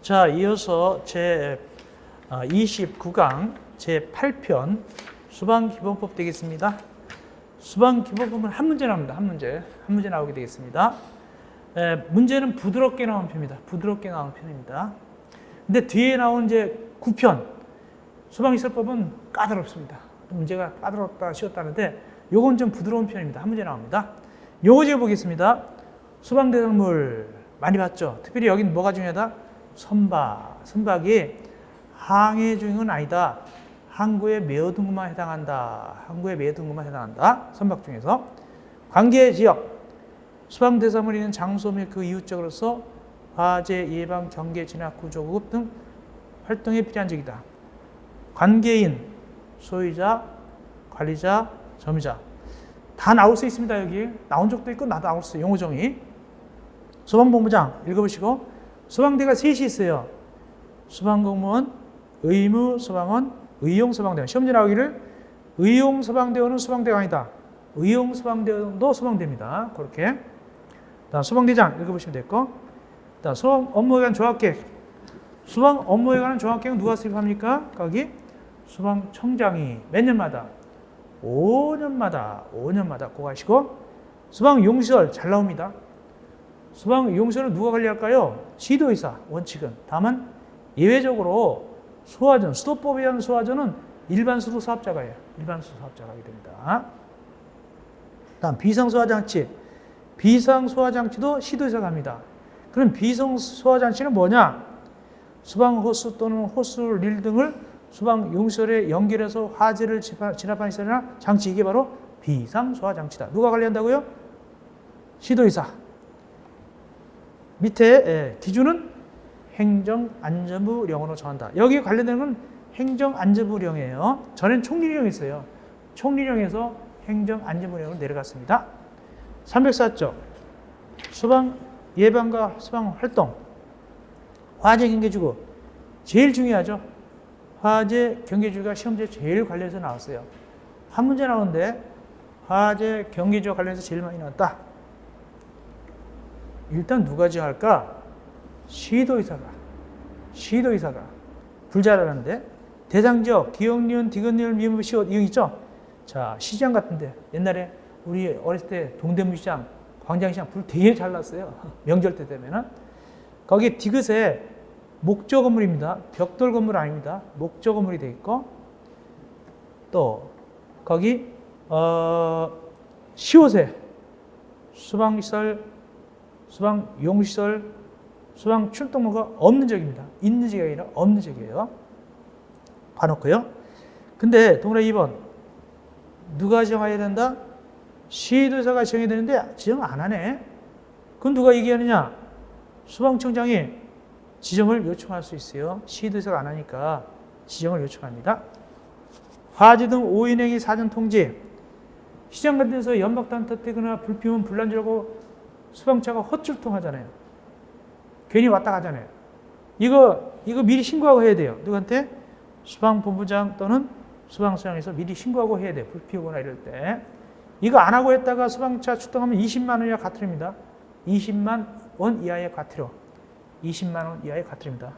자, 이어서 제 29강 제 8편 수방기본법 되겠습니다. 수방기본법은 한 문제 나옵니다. 한 문제 나오게 되겠습니다. 문제는 부드럽게 나온 편입니다. 부드럽게 나온 편입니다. 근데 뒤에 나온 이제 9편 수방기술법은 까다롭습니다. 문제가 까다롭다 쉬웠다는데 요건 좀 부드러운 편입니다. 한 문제 나옵니다. 요거 제가 보겠습니다. 수방대상물 많이 봤죠? 특별히 여긴 뭐가 중요하다? 선박이 항해 중은 아니다. 항구에 매어둔 것만 해당한다. 항구에 매어둔 것만 해당한다. 선박 중에서 관계 지역 수방대상물이 있는 장소 및 그 이웃적으로서 화재 예방 경계 진압 구조 구급 등 활동에 필요한 적이다. 관계인 소유자 관리자 점유자 다 나올 수 있습니다. 여기 나온 적도 있고 나도 나올 수 있어요. 용어 정의. 소방본부장 읽어보시고 소방대가 셋이 있어요. 소방공무원, 의무 소방원, 의용 소방대원. 시험지 나오기를 의용 소방대원은 소방대가 아니다. 의용 소방대원도 소방대입니다. 그렇게. 다음 소방대장 읽어보시면 됐고. 다음 소방 업무에 관한 조합계획. 소방 업무에 관한 조합계획은 누가 수립합니까? 거기 소방청장이 몇 년마다? 5년마다 그거 하시고 소방용시설 잘 나옵니다. 소방용시설은 누가 관리할까요? 시도의사 원칙은. 다만 예외적으로 소화전, 수도법에 의한 소화전은 일반 수도 사업자가 해요. 일반 수도 사업자가 하게 됩니다. 다음 비상소화장치. 비상소화장치도 시도의사가 합니다. 그럼 비상소화장치는 뭐냐? 소방호스 또는 호스릴 등을 소방용시설에 연결해서 화재를 진압하는 시설이나 장치, 이게 바로 비상소화장치다. 누가 관리한다고요? 시도의사. 밑에 기준은 행정안전부령으로 정한다. 여기에 관련되는 건 행정안전부령이에요. 전엔 총리령이 있어요. 총리령에서 행정안전부령으로 내려갔습니다. 304조 소방 예방과 소방 활동 화재 경계주구 제일 중요하죠. 화재 경계주구가 시험지에 제일 관련해서 나왔어요. 한 문제 나오는데 화재 경계주구와 관련해서 제일 많이 나왔다. 일단 누가 정할까? 시도의사가 불잘하는데 대상지역 기억니은 디귿니은 미음 시옷 이응 있죠? 자, 시장 같은데 옛날에 우리 어렸을 때 동대문시장 광장시장 불 되게 잘 났어요. 명절 때 되면은 거기 디귿에 목조 건물입니다. 벽돌 건물 아닙니다. 목조 건물이 돼 있고 또 거기 시옷에 소방시설, 소방용시설, 소방 출동로가 없는 지역입니다. 있는 지역이 아니라 없는 지역이에요. 봐놓고요. 근데 동그라미 2번 누가 정해야 된다? 시도의사가 정해야 되는데 지정 안 하네. 그건 누가 얘기하느냐? 소방청장이 지정을 요청할 수 있어요. 시도의사가 안 하니까 지정을 요청합니다. 화재 등 오인행위 사전 통지. 시장 같은 데서 연막탄 터뜨리거나 불 피우면 불난지라고 소방차가 헛출동하잖아요. 괜히 왔다 가잖아요. 이거 미리 신고하고 해야 돼요. 누구한테? 소방본부장 또는 소방서장에서 미리 신고하고 해야 돼요. 불 피우거나 이럴 때. 이거 안 하고 했다가 소방차 출동하면 20만 원 이하 과태료입니다. 20만 원 이하의 과태료. 20만 원 이하의 과태료입니다.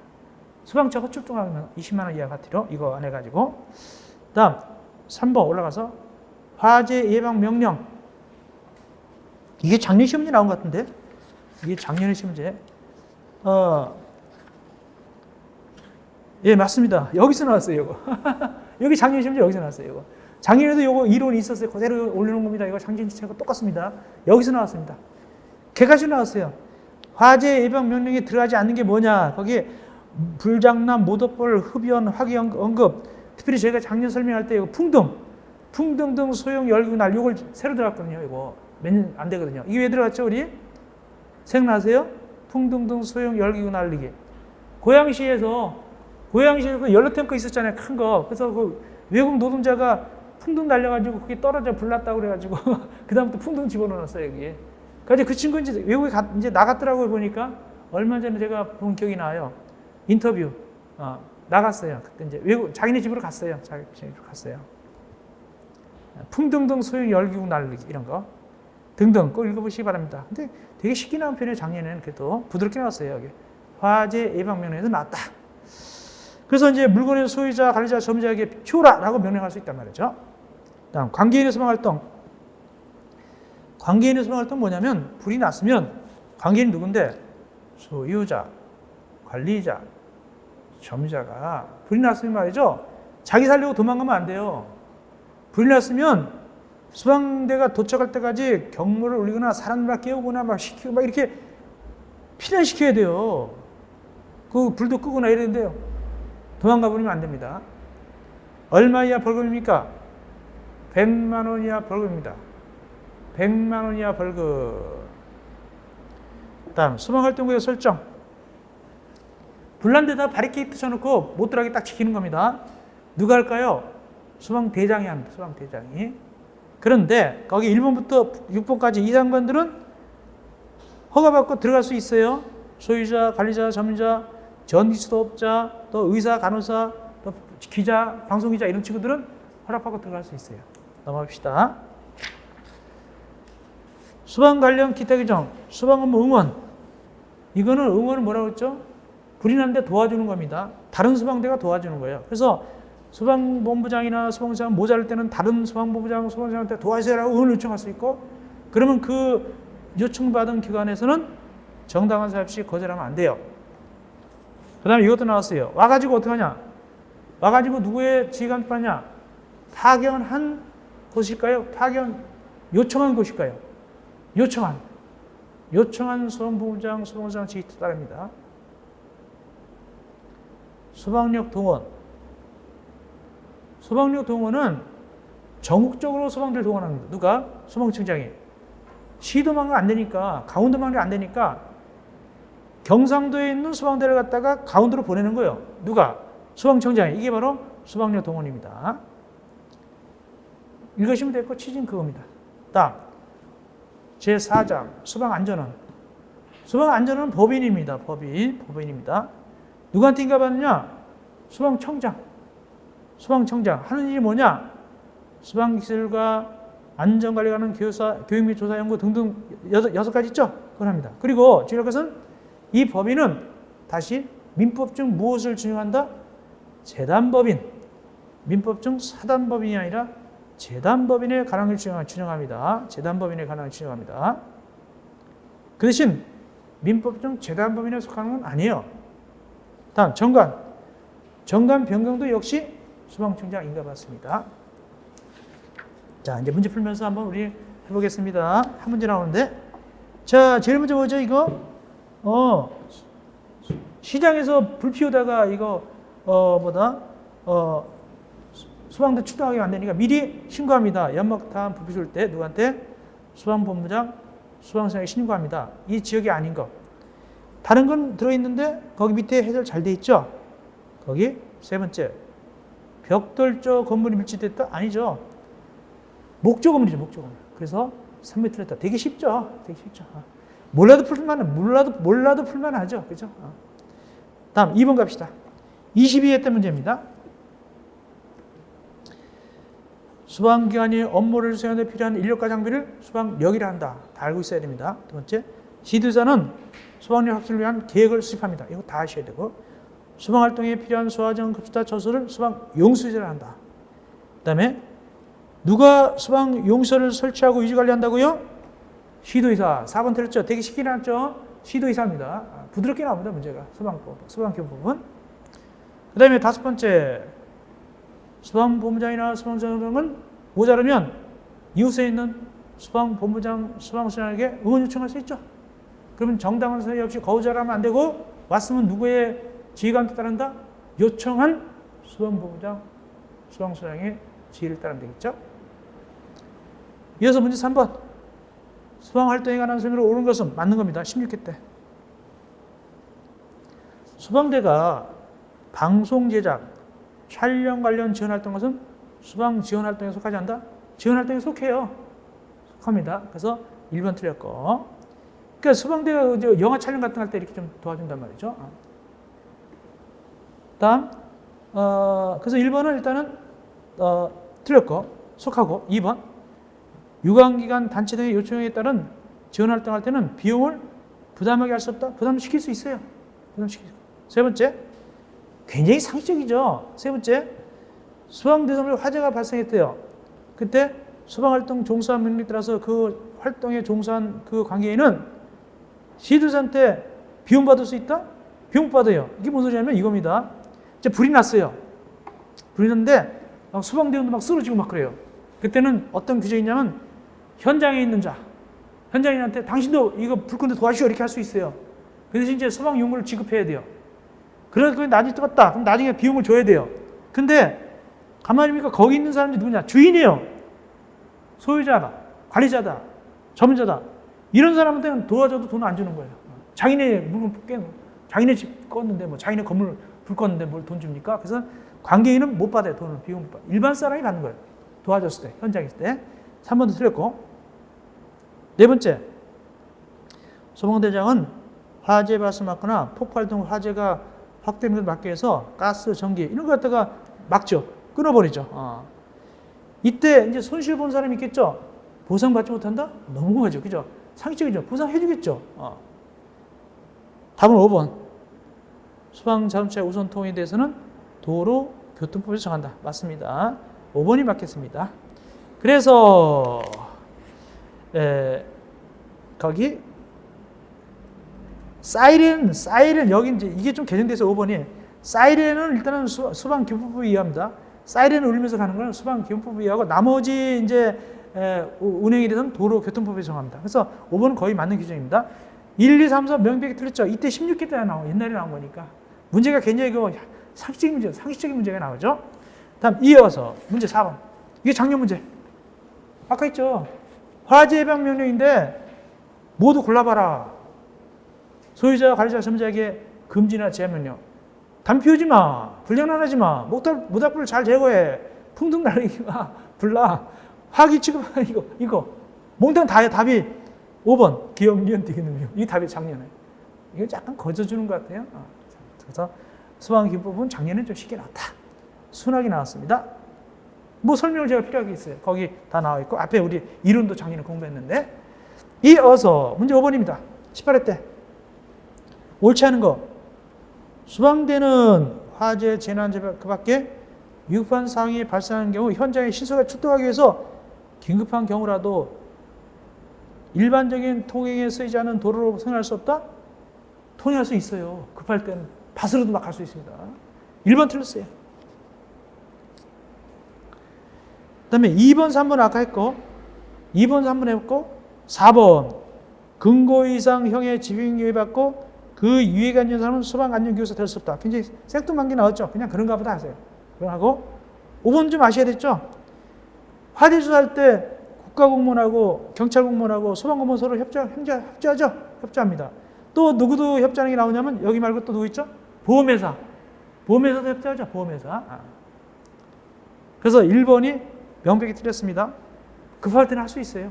소방차 헛출동하면 20만 원 이하 과태료. 이거 안 해가지고. 다음 3번 올라가서 화재 예방 명령. 이게 작년 시험지 나온 것 같은데? 이게 작년의 시험지. 예, 맞습니다. 여기서 나왔어요, 이거. 여기 작년 시험지 여기서 나왔어요, 이거. 작년에도 이거 이론이 있었어요. 그대로 올려놓은 겁니다. 이거 작년 시험과 똑같습니다. 여기서 나왔습니다. 개가시 나왔어요. 화재 예방 명령에 들어가지 않는 게 뭐냐? 거기에 불장난, 모독벌, 흡연, 화기 언급. 특별히 저희가 작년 설명할 때 이거 풍등 등 소형 열기구 날 이걸 새로 들어갔거든요. 이거 몇 년 안 되거든요. 이게 왜 들어갔죠, 우리? 생각나세요? 풍등 등 소형 열기구 날리기. 고양시에서 그 연료탱크 있었잖아요. 큰 거. 그래서 그 외국 노동자가 풍등 날려가지고 그게 떨어져 불났다고 그래가지고 그다음부터 풍등 집어넣었어요, 여기. 그래서 그 친구 이제 외국에 이제 나갔더라고요, 보니까. 얼마 전에 제가 본 기억이 나요. 인터뷰. 나갔어요. 그때 이제 외국, 자기네 집으로 갔어요. 자기 집으로 갔어요. 풍등 등 소형 열기구 날리기, 이런 거. 등등 꼭 읽어보시기 바랍니다. 근데 되게 쉽게 나온 편이에요. 작년에는 그래도 부드럽게 나왔어요. 여기. 화재 예방 명령에서 나왔다. 그래서 이제 물건의 소유자, 관리자, 점유자에게 치우라라고 명령할 수 있단 말이죠. 다음 관계인의 소방활동. 관계인의 소방활동 뭐냐면 불이 났으면 관계인이 누군데 소유자, 관리자, 점유자가 불이 났으면 말이죠. 자기 살려고 도망가면 안 돼요. 불이 났으면 소방대가 도착할 때까지 경보를 울리거나 사람들 깨우거나 막 시키고 막 이렇게 피난시켜야 돼요. 그 불도 끄거나 이래야 돼요. 도망가 버리면 안 됩니다. 얼마 이하 벌금입니까? 100만 원 이하 벌금입니다. 100만 원 이하 벌금. 다음 소방활동구역 설정. 불난 데다 바리케이트 쳐놓고 못 들어가게 딱 지키는 겁니다. 누가 할까요? 소방대장이 합니다. 소방대장이. 그런데 거기 1번부터 6번까지 이 장관들은 허가받고 들어갈 수 있어요. 소유자, 관리자, 점유자, 전기수도업자, 또 의사, 간호사, 또 기자, 방송기자 이런 친구들은 허락받고 들어갈 수 있어요. 넘어갑시다. 소방 관련 기타 규정, 소방 업무 응원. 이거는 응원은 뭐라고 했죠? 불이 났는데 도와주는 겁니다. 다른 소방대가 도와주는 거예요. 그래서 소방본부장이나 소방장 모자랄 때는 다른 소방본부장, 소방장한테 도와주세요라고 응원을 요청할 수 있고, 그러면 그 요청받은 기관에서는 정당한 사유 없이 거절하면 안 돼요. 그 다음에 이것도 나왔어요. 와가지고 어떡하냐? 와가지고 누구의 지휘관 받냐? 파견한 곳일까요? 파견 요청한 곳일까요? 요청한 소방본부장, 소방장 지휘 따릅니다. 소방력 동원. 소방력 동원은 전국적으로 소방대를 동원합니다. 누가? 소방청장이. 시도망이 안 되니까, 강원도망이 안 되니까 경상도에 있는 소방대를 갖다가 강원도로 보내는 거예요. 누가? 소방청장이. 이게 바로 소방력 동원입니다. 읽으시면 될 거 취지는 그겁니다. 다음 제4장 소방안전원. 소방안전원은 법인입니다. 법인입니다. 누구한테 인가받느냐? 소방청장. 하는 일이 뭐냐? 소방기술과 안전관리 관련 교육 및 조사 연구 등등 6가지 있죠? 그걸 합니다. 그리고 중요한 것은 이 법인은 다시 민법 중 무엇을 준용한다? 재단법인. 민법 중 사단법인이 아니라 재단법인의 관할을 준용합니다. 재단법인의 관할을 준용합니다. 그 대신 민법 중 재단법인에 속하는 건 아니에요. 다음 정관. 정관 변경도 역시 소방청장 인가받습니다. 자, 이제 문제 풀면서 한번 우리 해보겠습니다. 한 문제 나오는데, 자, 제일 먼저 뭐죠, 이거? 시장에서 불 피우다가 이거 소방대 출동하게 안 되니까 미리 신고합니다. 연막탄 불 피울 때 누구한테? 소방본부장, 소방서장에 신고합니다. 이 지역이 아닌 거. 다른 건 들어있는데 거기 밑에 해설 잘 돼 있죠? 거기 세 번째. 벽돌조 건물이 밀집됐다? 아니죠. 목조 건물이죠, 목조 건물. 그래서 3m 했다. 되게 쉽죠? 몰라도 풀만하죠. 그죠? 다음 2번 갑시다. 22회 때 문제입니다. 소방기관이 업무를 수행하는 데 필요한 인력과 장비를 소방력이라 한다. 다 알고 있어야 됩니다. 두 번째, 지도자는 소방력 확진을 위한 계획을 수립합니다. 이거 다 아셔야 되고, 소방활동에 필요한 소화정, 급수타, 처소를 소방용수지라 한다. 그 다음에 누가 소방용서를 설치하고 유지관리한다고요? 시도의사. 4번 틀렸죠? 되게 쉽게 나왔죠? 시도의사입니다. 부드럽게 나옵니다. 문제가. 소방기본법은. 그 다음에 5번째, 소방본부장이나 소방서장은 모자르면 이웃에 있는 소방본부장, 소방서장에게 응원 요청할 수 있죠. 그러면 정당한 사유 없이 거절하면 안 되고, 왔으면 누구의 지휘관에 따른다? 요청한 소방본부장, 소방서장의 지휘를 따르면 되겠죠. 이어서 문제 3번. 소방활동에 관한 설명을 옳은 것은 맞는 겁니다. 16회 때. 소방대가 방송 제작, 촬영 관련 지원활동 것은 소방 지원활동에 속하지 않는다? 지원활동에 속해요. 속합니다. 그래서 1번 틀렸고. 그러니까 소방대가 영화 촬영 같은 거 할 때 이렇게 좀 도와준단 말이죠. 다음, 그래서 1번은 일단은 틀렸고, 속하고, 2번. 유관기관 단체 등의 요청에 따른 지원활동 할 때는 비용을 부담하게 할 수 없다? 부담시킬 수 있어요. 세 번째, 굉장히 상식적이죠. 세 번째, 수방대선으로 화재가 발생했대요. 그때 수방활동 종사한 명령에 따라서 그 활동에 종사한 그 관계인은 시도자한테 비용받을 수 있다? 비용 받아요. 이게 무슨 소리냐면 이겁니다. 이제 불이 났어요. 불이 났는데 수방대원도 막 쓰러지고 막 그래요. 그때는 어떤 규정이 있냐면 현장에 있는 자, 현장인한테 당신도 이거 불 끄는데 도와주시오 이렇게 할 수 있어요. 그 대신 이제 수방 용물을 지급해야 돼요. 그래서 나중에 뜨겁다. 그럼 나중에 비용을 줘야 돼요. 근데 가만히 보니까 거기 있는 사람들이 누구냐? 주인이에요. 소유자다, 관리자다, 전문자다. 이런 사람한테는 도와줘도 돈 안 주는 거예요. 자기네 물건 깨고, 자기네 집 껐는데 뭐 자기네 건물 불 껐는데 뭘 돈 줍니까? 그래서 관계인은 못 받아요. 돈을 비용 못 받아요. 일반 사람이 받는 거예요. 도와줬을 때, 현장에 있을 때. 3번도 틀렸고. 네 번째, 소방대장은 화재 발생하거나 폭발 등 화재가 확대되는 것을 막기 위해서 가스, 전기 이런 거 갖다가 막죠. 끊어버리죠. 이때 이제 손실 본 사람이 있겠죠. 보상받지 못한다? 너무하죠. 그죠? 상식적이죠. 보상해주겠죠. 답은 5번. 소방자동차 우선 통행에 대해서는 도로교통법에서 정한다. 맞습니다. 5번이 맞겠습니다. 그래서 거기 사이렌 여기 이제 이게 좀 개정돼서 5번이 사이렌은 일단은 소방기본법에 의합니다. 사이렌을 울리면서 가는 건 소방기본법에 의하고 나머지 이제 운행에 대해서는 도로교통법에 정합니다. 그래서 5번은 거의 맞는 규정입니다. 1, 2, 3, 4 명백히 틀렸죠. 이때 16회 때 옛날에 나온 거니까 문제가 굉장히 상식적인 문제가 나오죠. 다음 이어서 문제 4번. 이게 작년 문제. 아까 있죠. 화재 예방 명령인데 모두 골라봐라. 소유자, 관리자, 전문자에게 금지나 제한 명령. 담배 피우지 마. 불량난하지 마. 모닥불을 잘 제거해. 풍등 날리지 마. 불나. 화기 취급하는 이거. 몽땅 다해. 답이 5번. 기억, 니은, 디귿, 능력. 이게 답이 작년에. 이거 약간 거저주는 것 같아요. 그래서 소방기본법은 작년에 좀 쉽게 나왔다. 순하게 나왔습니다. 뭐 설명을 제가 필요하겠어요. 거기 다 나와 있고 앞에 우리 이론도 작년에 공부했는데 이어서 문제 5번입니다. 18회 때 옳지 않은 거. 소방대는 화재, 재난, 그 밖에 위급한 상황이 발생하는 경우 현장에 신속하게 출동하기 위해서 긴급한 경우라도 일반적인 통행에 쓰이지 않은 도로로 통행할 수 없다? 통행할 수 있어요. 급할 때는 밭으로도 막 갈 수 있습니다. 1번 틀렸어요. 그 다음에 2번, 3번 아까 했고 2번, 3번 했고 4번 금고 이상 형의 집행유예 받고 그 유예가 있는 사람은 소방안전교사 될 수 없다. 굉장히 생뚱한 게 나왔죠. 그냥 그런가 보다 하세요. 그러고 5번 좀 아셔야 됐죠. 화재 조사할 때 국가공무원하고 경찰공무원하고 소방공무원 서로 협조하죠. 협조합니다. 또 누구도 협조하는 게 나오냐면 여기 말고 또 누구 있죠? 보험회사. 보험회사도 협조하죠. 보험회사. 그래서 1번이 명백히 틀렸습니다. 급할 때는 할 수 있어요.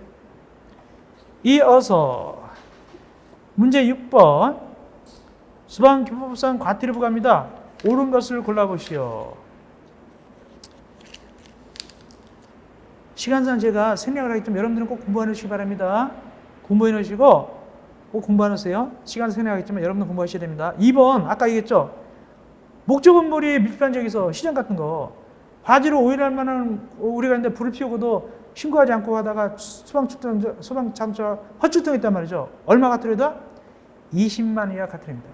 이어서 문제 6번 소방기본법상 과태료 부과입니다. 옳은 것을 골라보시오. 시간상 제가 생략을 하기 때문에 여러분들은 꼭 공부해 놓으시기 바랍니다. 공부해 놓으시고 꼭 공부해 놓으세요. 시간 생략하기 때문에 여러분들 공부하셔야 됩니다. 2번 아까 얘기했죠. 목조 건물이 밀집한 지역에서 시장 같은 거 화재로 오인할 만한 우리가 있는데 불을 피우고도 신고하지 않고 하다가 소방차가 헛출동했단 말이죠. 얼마 과태료다? 20만 이하 과태료입니다.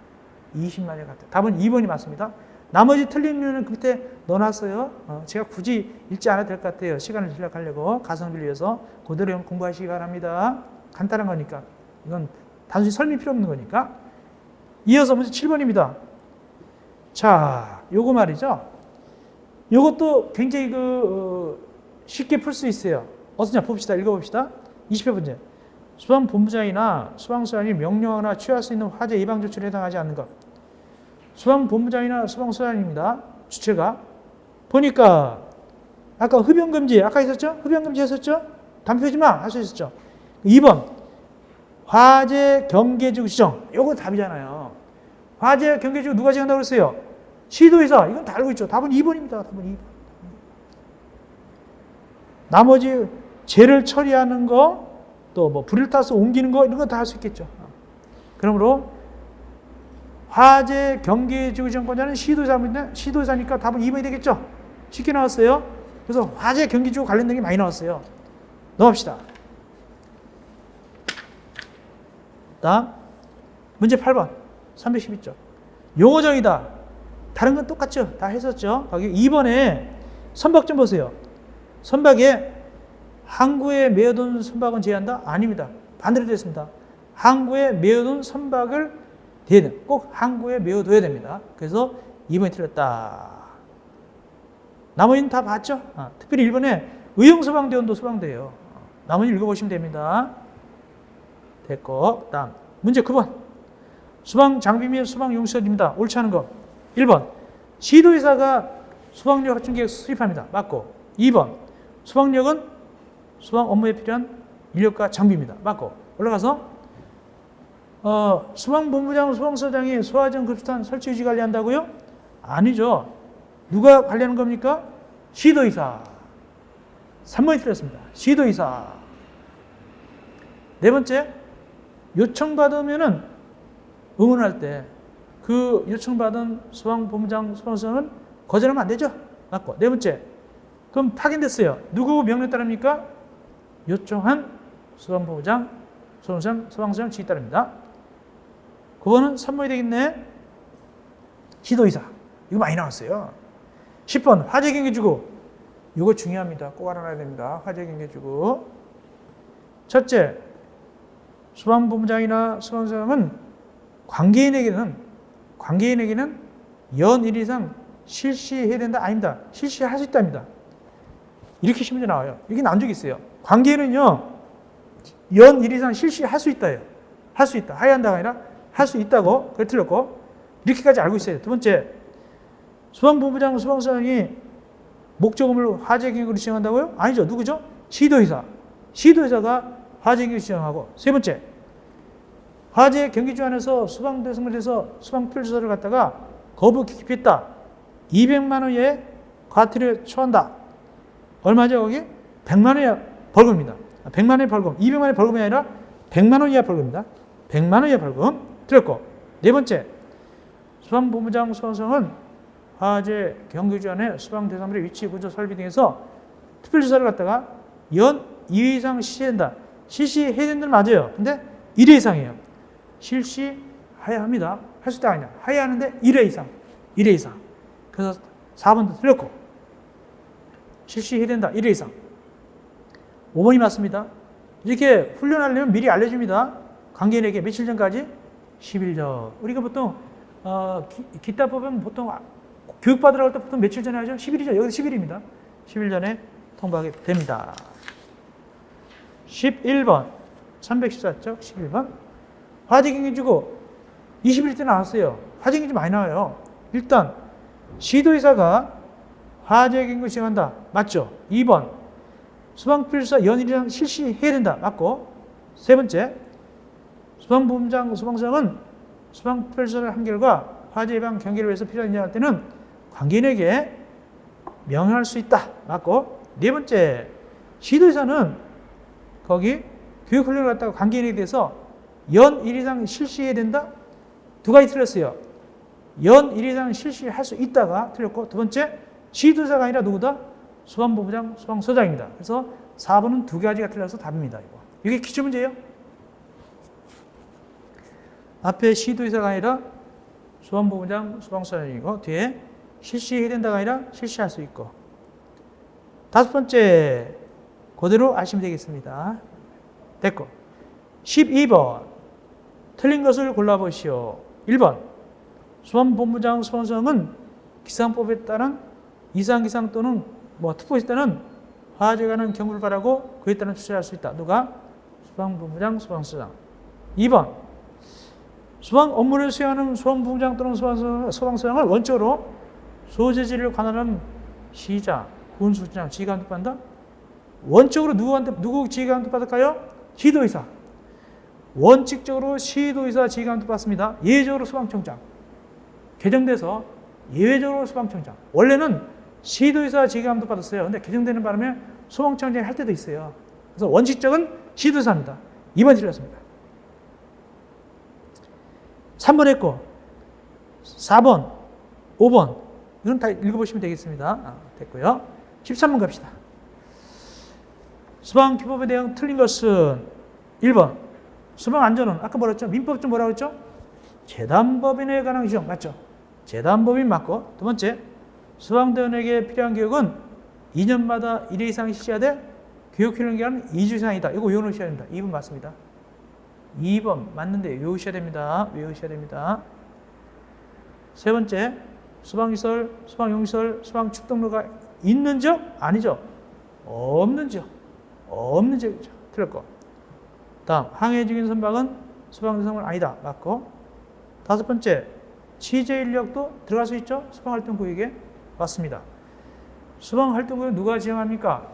20만 이하 과태료. 답은 2번이 맞습니다. 나머지 틀린 이유는 그때 넣어놨어요. 제가 굳이 읽지 않아도 될 것 같아요. 시간을 절약하려고 가성비를 위해서 그대로 공부하시기 바랍니다. 간단한 거니까. 이건 단순히 설명이 필요 없는 거니까. 이어서 문제 7번입니다. 자, 요거 말이죠. 요것도 굉장히 쉽게 풀 수 있어요. 어떠냐 봅시다. 읽어봅시다. 20회 문제. 소방본부장이나 소방수장이 명령하거나 취할 수 있는 화재 예방 조치에 해당하지 않는 것. 소방본부장이나 소방수장입니다. 주체가. 보니까 아까 흡연금지 아까 있었죠? 흡연금지 했었죠? 담배 피우지 마 하셨죠? 2번 화재 경계지구 지정. 요거 답이잖아요. 화재 경계지구 누가 지정한다고 그랬어요? 시도의사. 이건 다 알고 있죠. 답은 2번입니다. 답은 2번. 나머지 죄를 처리하는 거, 또 뭐 불을 타서 옮기는 거 이런 거 다 할 수 있겠죠. 그러므로 화재 경기지구지원권자는 시도의사니까 답은 2번이 되겠죠? 쉽게 나왔어요. 그래서 화재 경기지구 관련된 게 많이 나왔어요. 넘어갑시다. 다음 문제 8번 312쪽. 용어정의다. 다른 건 똑같죠? 다 했었죠? 거기 2번에 선박 좀 보세요. 선박에 항구에 메어둔 선박은 제외한다? 아닙니다. 반대로 됐습니다. 항구에 메어둔 선박을 꼭 항구에 메어둬야 됩니다. 그래서 2번이 틀렸다. 나머지는 다 봤죠? 특별히 1번에 의용소방대원도 소방대예요. 나머지 읽어보시면 됩니다. 됐고, 다음 문제 9번. 소방 장비 및 소방 용수입니다. 옳지 않은 거. 1번 시도의사가 소방력 확충계획 수립합니다. 맞고. 2번 소방력은 소방 업무에 필요한 인력과 장비입니다. 맞고. 올라가서 소방본부장, 소방서장이 소화전 급수탄 설치 유지 관리한다고요? 아니죠. 누가 관리하는 겁니까? 시도의사. 3번이 틀렸습니다. 시도의사. 네 번째, 요청받으면은 응원할 때 그 요청받은 소방본부장, 소방서는 거절하면 안 되죠? 맞고. 네 번째, 그럼 파견됐어요. 누구 명령에 따릅니까? 요청한 소방본부장, 소방서장 지휘에 따릅니다. 그거는 3번이 되겠네. 시도의사. 이거 많이 나왔어요. 10번 화재경계지구. 이거 중요합니다. 꼭 알아놔야 됩니다. 화재경계지구. 첫째, 소방본부장이나 소방서장은 관계인에게는 연 1 이상 실시해야 된다? 아닙니다. 실시할 수 있답니다. 이렇게 시문제 나와요. 이게 나온 적이 있어요. 관계인은요, 연 1 이상 실시할 수 있다예요. 할 수 있다. 하야 한다가 아니라 할 수 있다고. 그래 틀렸고. 이렇게까지 알고 있어요. 두 번째, 소방본부장, 소방서장이 목적 업무를 화재경계로 지정한다고요? 아니죠. 누구죠? 시도의사. 시도의사가 화재경계로 지정하고. 세 번째, 화재 경기지구 안에서 소방대성을 해서 소방필수사를 갖다가 거부 기피했다. 200만 원의 과태료 처한다. 얼마죠 거기? 100만 원의 벌금입니다. 100만 원의 벌금. 200만 원의 벌금이 아니라 100만 원 이하 벌금입니다. 100만 원 이하 벌금. 틀렸고. 네 번째, 소방본부장, 소방서장은 화재 경기지구 안에 소방대상물의 위치, 구조, 설비 등에서 특별조사를 갖다가 연 2회 이상 실시해야 된다. 실시해야 된다는 맞아요. 근데 1회 이상이에요. 실시해야 합니다. 할 수 있다 아니냐. 해야 하는데 1회 이상. 1회 이상. 그래서 4번도 틀렸고. 실시해야 된다. 1회 이상. 5번이 맞습니다. 이렇게 훈련하려면 미리 알려줍니다. 관계인에게 며칠 전까지? 10일 전. 우리가 보통 기타 보면 보통 교육받으러 갈 때 보통 며칠 전에 하죠? 10일이죠. 여기서 10일입니다. 10일 전에 통보하게 됩니다. 11번. 314쪽 11번. 화재경계지구 21일 때 나왔어요. 화재경계지구 많이 나와요. 일단 시도의사가 화재경계지구 지정한다. 맞죠? 2번 소방필수사 연일이랑 실시해야 된다. 맞고. 세 번째, 소방본부장, 소방서장은 소방필수사를 한 결과 화재 예방 경계를 위해서 필요한 일을 할 때는 관계인에게 명령할 수 있다. 맞고. 네 번째, 시도의사는 거기 교육훈련을 갖다가 관계인에 대해서 연 1 이상 실시해야 된다? 두 가지 틀렸어요. 연 1 이상 실시할 수 있다가 틀렸고, 두 번째, 시도의사가 아니라 누구다? 소방본부장, 소방서장입니다. 그래서 4번은 두 가지가 틀려서 답입니다. 이게 기출문제예요. 앞에 시도의사가 아니라 소방본부장, 소방서장이고, 뒤에 실시해야 된다가 아니라 실시할 수 있고. 다섯 번째, 그대로 아시면 되겠습니다. 됐고. 12번. 틀린 것을 골라보시오. 1번. 소방본부장, 소방서장은 기상법에 따른 이상기상 또는 특보에 따른 화재가 나는 경고를 바라고 그에 따른 추진할 수 있다. 누가? 소방본부장, 소방서장. 2번. 소방 업무를 수행하는 소방본부장 또는 소방서장을 원칙으로 소재지를 관할하는 시장, 군수장, 지휘가 감독받는다? 원칙으로 누구 지휘가 감독받을까요? 시도의사. 원칙적으로 시도의사 지휘가 감독받습니다. 예외적으로 소방청장. 개정돼서 예외적으로 소방청장. 원래는 시도의사 지휘가 감독받았어요. 근데 개정되는 바람에 소방청장이 할 때도 있어요. 그래서 원칙적은 시도의사입니다. 2번 틀렸습니다. 3번 했고, 4번, 5번. 이건 다 읽어보시면 되겠습니다. 됐고요. 13번 갑시다. 수방 기법에 대한 틀린 것은 1번. 수방 안전은 아까 뭐라 했죠? 민법 좀 뭐라고 했죠? 재단법인에 관한 규정 맞죠? 재단법인 맞고 두 번째 수방대원에게 필요한 교육은 2년마다 1회 이상 실시해야 돼. 교육훈련 기간은 2주 이상이다. 이거 외워놓으셔야 됩니다. 2번 맞습니다. 2번 맞는데 외우셔야 됩니다. 외우셔야 됩니다. 세 번째 수방시설, 수방용시설, 수방축동로가 있는 적? 아니죠. 없는 적. 없는 적이죠. 틀릴 거. 다음 항해 중인 선박은 수방대상은 아니다. 맞고 다섯 번째 취재인력도 들어갈 수 있죠. 수방활동구역에 맞습니다. 수방활동구역 누가 지정합니까?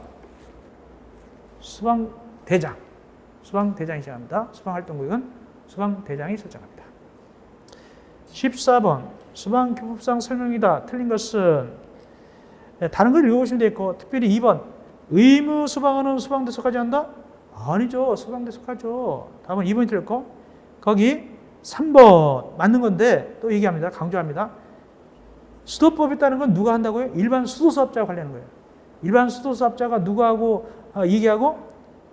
수방대장. 수방대장이 지정합니다. 수방활동구역은 수방대장이 설정합니다. 14번 수방교법상 설명이다. 틀린 것은 다른 걸 읽어보시면 되겠고 특별히 2번 의무 수방하는 수방대 속하지 않는다? 아니죠. 수방대 속하죠. 다음은 2번이 틀릴 거. 거기 3번 맞는 건데 또 얘기합니다. 강조합니다. 수도법에 따른 건 누가 한다고요? 일반 수도사업자가 관리하는 거예요. 일반 수도사업자가 누구하고 얘기하고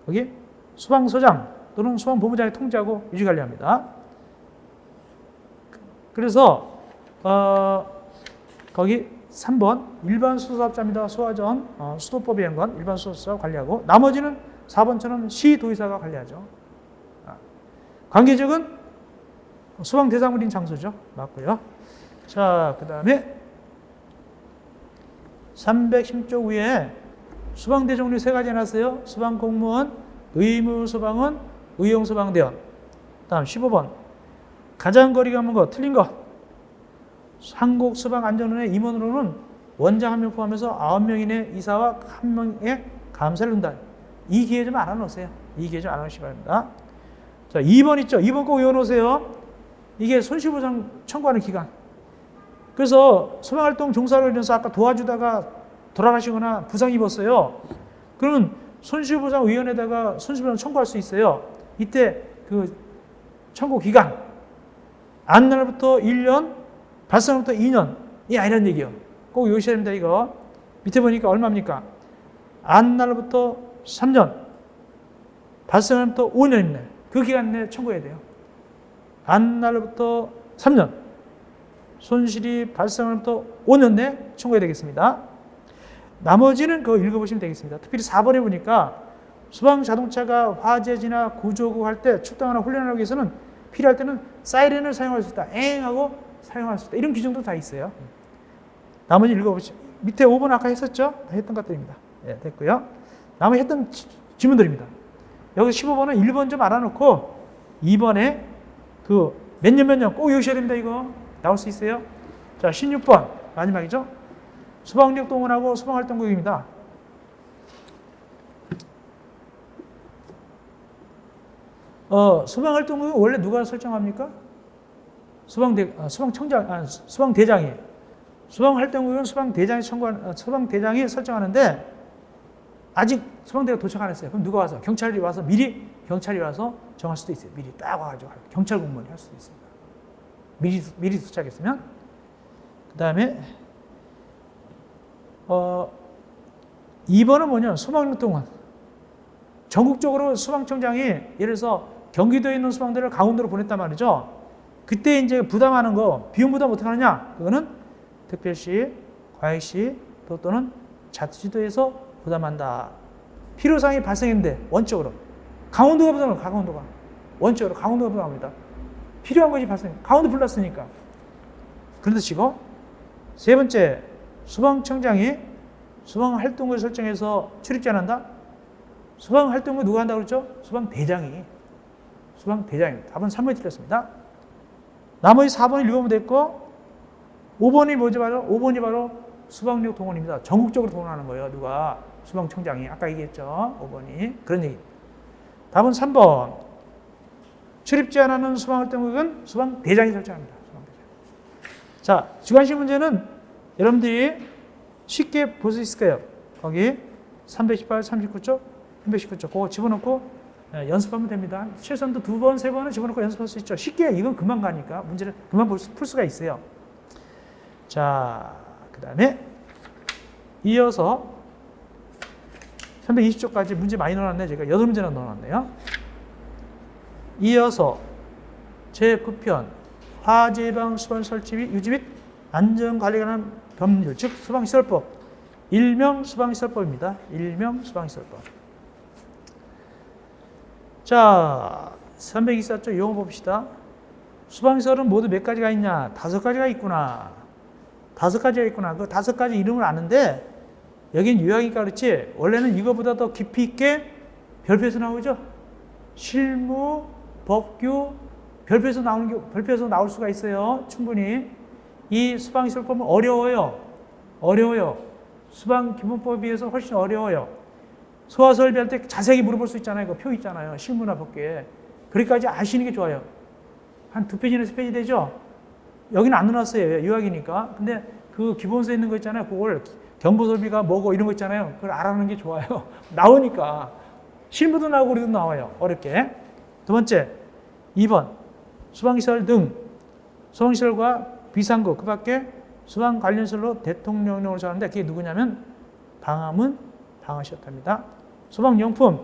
거기 수방소장 또는 수방본부장이 통제하고 유지관리합니다. 그래서 거기 3번 일반 수도사업자입니다. 소화전 수도법에 의한 건 일반 수도사업자가 관리하고 나머지는 4번처럼 시도의사가 관리하죠. 관계적은 수방대상물인 장소죠. 맞고요. 자, 그 다음에 310쪽 위에 수방대 종류 세 가지 해놨어요. 수방공무원, 의무수방원, 의용수방대원. 다음 15번 가장 거리가 먼 거 틀린 거. 한국수방안전원의 임원으로는 원장 1명 포함해서 9명 이내 이사와 1명의 감사를 한다. 이 기회 좀 알아놓으세요. 이 기회 좀 알아놓으시기 바랍니다. 자, 2번 있죠. 2번 꼭 외워놓으세요. 이게 손실보상 청구하는 기간. 그래서 수방활동 종사로 인해서 아까 도와주다가 돌아가시거나 부상 입었어요. 그러면 손실보상위원회에다가 손실보상 청구할 수 있어요. 이때 그 청구 기간 안날부터 1년, 발생부터 2년이 아니라는 얘기예요. 꼭 외우셔야 됩니다. 이거 밑에 보니까 얼마입니까? 안날부터 3년, 발생부터 5년입니다. 그 기간 내에 청구해야 돼요. 안날부터 3년, 손실이 발생부터 5년 내에 청구해야 되겠습니다. 나머지는 그거 읽어보시면 되겠습니다. 특별히 4번에 보니까 수방자동차가 화재지나 구조구 할 때 출동하나 훈련하기 위해서는 필요할 때는 사이렌을 사용할 수 있다. 앵하고 사용할 수 있다. 이런 규정도 다 있어요. 나머지 읽어보시죠. 밑에 5번 아까 했었죠? 다 했던 것들입니다. 네, 됐고요. 나머지 했던 질문들입니다. 여기 15번은 1번 좀 알아놓고 2번에 그 몇 년 꼭 외우셔야 됩니다. 이거 나올 수 있어요. 자, 16번 마지막이죠. 수방력 동원하고 수방활동구역입니다. 수방활동구역 원래 누가 설정합니까? 수방대장이. 수방활동구역은 수방대장이 설정하는데 아직 수방대가 도착 안 했어요. 그럼 누가 와서 경찰이 와서 정할 수도 있어요. 미리 딱 와가지고 경찰 공무원이 할 수도 있습니다. 미리 도착했으면. 그 다음에 2번은 뭐냐? 수방력 동원. 전국적으로 수방청장이 예를 들어서 경기도에 있는 수방대를 강원도로 보냈단 말이죠. 그때 이제 부담하는 거, 비용 부담 어떻게 하느냐? 그거는 특별시, 과역시, 또는 자치도에서 부담한다. 필요사항이 발생했는데 원적으로 강원도가 부담합니다. 원적으로 강원도가 부담합니다. 필요한 것이 발생. 강원도 불났으니까. 그런데 치고 세 번째 수방청장이 수방활동을 설정해서 출입 제한한다. 수방활동을 누가 한다고 그랬죠? 수방대장이. 답은 3번이 틀렸습니다. 나머지 4번을 읽으면 됐고 5번이 뭐지 바로? 5번이 바로 수방력 동원입니다. 전국적으로 동원하는 거예요. 누가? 수방청장이. 아까 얘기했죠. 5번이. 그런 얘기. 답은 3번. 출입 제한하는 수방활동국은 수방대장이 설정합니다. 수방대장. 자, 주관식 문제는 여러분들이 쉽게 볼 수 있을 거예요. 거기 318, 39쪽, 319쪽 그거 집어넣고 연습하면 됩니다. 최소한도 2번, 3번은 집어넣고 연습할 수 있죠. 쉽게 이건 금방 가니까 문제를 금방 풀 수가 있어요. 자, 그 다음에 이어서 320조까지 문제 많이 넣어놨네. 제가 8문제나 넣어놨네요. 이어서 제9편 화재 예방 수방 설치 및 유지 및 안전관리에 관한 법률, 즉 수방시설법, 일명 수방시설법입니다. 일명 수방시설법. 자, 324조 용어 봅시다. 수방시설은 모두 몇 가지가 있냐? 5가지가 있구나. 5가지가 있구나. 그 5가지 이름을 아는데 여긴 요약이니까 그렇지 원래는 이거보다 더 깊이 있게 별표에서 나오죠. 실무, 법규, 별표에서 나올 수가 있어요. 충분히. 이 수방시설법은 어려워요. 수방기본법에 비해서 훨씬 어려워요. 소화설비할 때 자세히 물어볼 수 있잖아요. 그 표 있잖아요. 실무나 법규에. 그렇게까지 아시는 게 좋아요. 한 2페이지나 3페이지 되죠? 여기는 안 넣어놨어요. 요약이니까. 근데 그 기본서에 있는 거 있잖아요. 그걸 경보설비가 뭐고 이런 거 있잖아요. 그걸 알아놓는 게 좋아요. 나오니까. 실무도 나오고 우리도 나와요. 어렵게. 두 번째, 2번. 수방시설 등. 수방시설과 비상구, 그 밖에 수방 관련시설로 대통령령을 정하는데 그게 누구냐면 방화문, 방화시설탑입니다. 수방용품,